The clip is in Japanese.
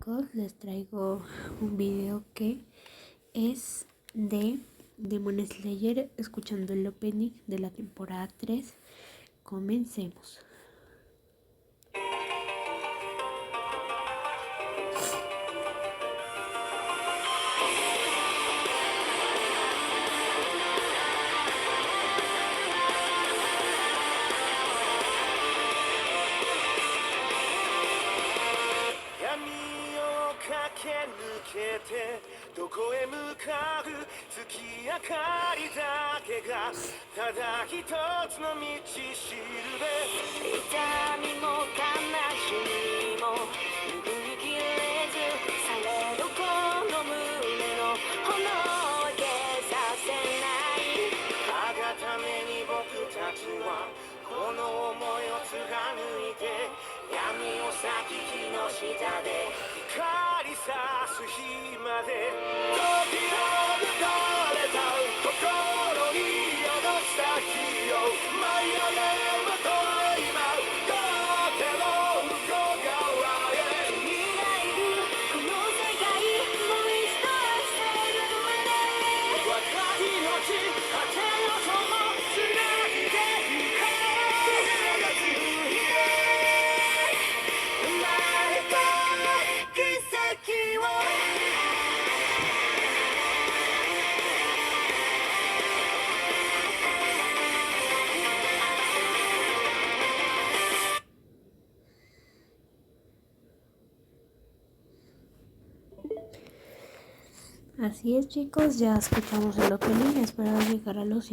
chicos, les traigo un video que es de Demon Slayer, escuchando el opening de la temporada 3. Comencemos. 駆け抜けてどこへ向かう月明かりだけがただ一つの道しるべ痛みも悲しみも拭いきれずされどこの胸の炎を消させないあがために僕たちはこの想いを貫いて闇を裂き火の下で光さす日まで時を打たれた心に宿した火を舞い上げると今崖の向こう側へ君がいるこの世界もう一度されるまで若い命果ての友つないでいこう風が強い生まれた奇跡をAsí es, chicos, ya escuchamos el opening. Espero llegar a los